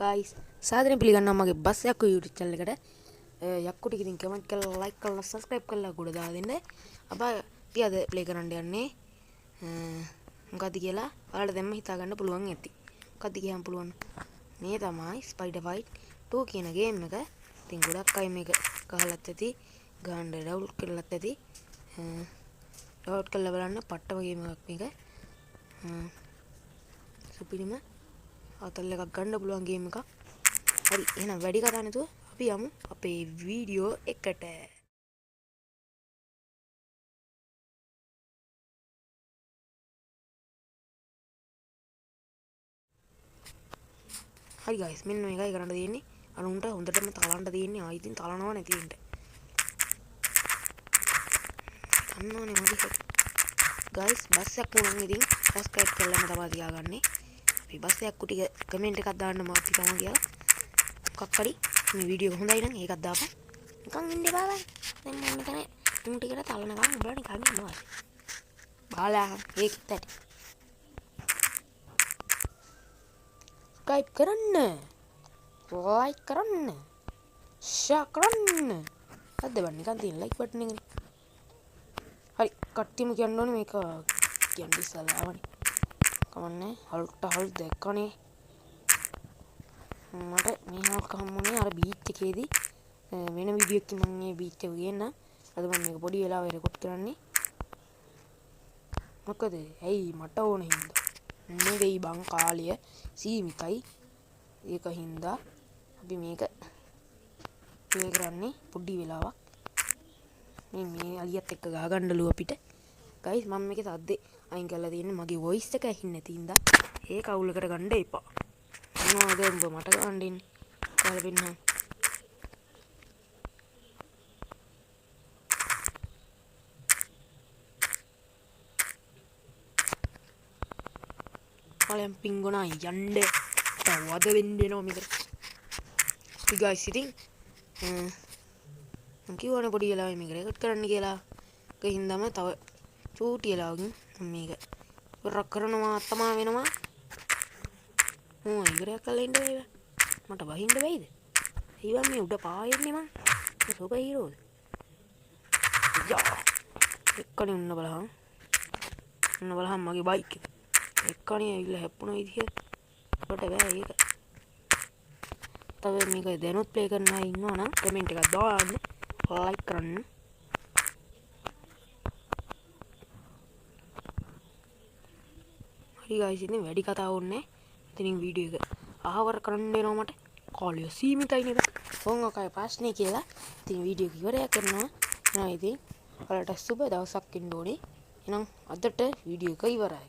guys සාදරයෙන් පිළිගන්නවා මගේ බස් යක්කු YouTube channel එකට. යක්කුට ඉතින් කමෙන්ට් කරලා like කරලා subscribe කරලා ගොඩ දාලා දෙන්න. අපා අපි අද play කරන්න යන්නේ මොකද්ද කියලා ඔයාලට දැම්ම හිතා ගන්න පුළුවන් ඇති. මොකද්ද කියන්න පුළුවන්. මේ තමයි Spider Fight 2 කියන game එක. ඉතින් ගොඩක් අය මේක ගහලත් ඇති, ගහන්න download කරලත් ඇති. download කරලා බලන්න පට්ටම game එකක් මේක. සුපිරිම අතල් එකක් ගන්න පුළුවන් ගේම් එකක්. හරි එහෙනම් වැඩි කතා නැතුව අපි යමු අපේ වීඩියෝ එකට. හරි guys මෙන්න මේකයි කරන්න තියෙන්නේ. අනුන්ට හොඳටම තලන්න තියෙන්නේ. ආයි ඉතින් තලනවා නැති වෙන්න. අන්නෝනේ මගේ guys බස් එකක් මොනන් ඉතින් subscribe කරලාම තමයි තියාගන්නේ. අපි බස් එකක් ටික කමෙන්ට් එකක් දාන්න මම අපි තමයි කියලා. මොකක් හරි මේ වීඩියෝ එක හොඳයි නම් ඒකත් දාපන්. නිකන් ඉන්න එපා බං. දැන් මම මෙතන තුන් ටිකට තලනවා උඹලා නිකන් ඉන්නවා. බාලා ඒකත් ඇති. subscribe කරන්න. like කරන්න. share කරන්න. හද්ද බං නිකන් තියෙන like button එකනේ. හරි කට්ටියම කියන්න ඕනේ මේක කියන්නේ ඉස්සලාවනේ. කමන්නේ හල් දැක්කනේ. මට මේ හල්ක හම්බුනේ අර බීච් එකේදී වෙන වීඩියෝ එකකින් මම මේ බීච් එක ගේන්න. අද මම මේක පොඩි වෙලාවක රෙකෝඩ් කරන්නේ. මොකද ඇයි මට ඕන හින්දා. නෙවෙයි බං කාලය සීමිතයි. ඒක හින්දා අපි මේක ප්ලේ කරන්නේ පොඩි වෙලාවක්. මේ අලියත් එක්ක ගහ ගන්නලු අපිට. guys මම මේකේ සද්දේ අයින් කරලා තියෙන්නේ මගේ voice එක ඇහින්නේ නැති හින්දා. ඒක අවුලකට ගන්න එපා. මොනවද උඹ මට ගන්න ඉන්නේ? කාලා පෙන්නන්න. කලින් පිංගුණා යන්න. වද වෙන්න එනවා මේකට. අපි guys ඉතින් මම කිව්වනේ පොඩි වෙලාවෙ මේක රෙකෝඩ් කරන්න කියලා. ඒක හින්දාම තව චූටි වෙලාවකින් මේක වරක් කරනවා තමා වෙනවා. ඉවරයක් කරලා ඉන්න බෑ. මට බහින්න බැයිද? ඊවන් මේ උඩ පායන්නේ මං. මේ සුපර් හීරෝද? යා. එක්කනේ උන්න බලහන්. උන්න බලහන් මගේ බයික් එක. එක්කනේ ඇවිල්ලා හැප්පුණ විදිහ. කොට බෑ ඒක. තව මේක දැනුත් ප්ලේ කරන්න අය ඉන්නවා නම් කමෙන්ට් එකක් දාන්න. like කරන්න. හරි guys ඉතින් වැඩි කතා ඕනේ. ඉතින් වීඩියෝ එක ආවර කරන්න වෙනවා මට. කාලය සීමිතයි නේද? ඕන් ඔකයි ප්‍රශ්නේ කියලා. ඉතින් වීඩියෝ එක ඉවරයක් කරනවා. එහෙනම් ඉතින් ඔයාලට සුබ දවසක් ඉන්න ඕනේ. එහෙනම් අදට වීඩියෝ එක ඉවරයි.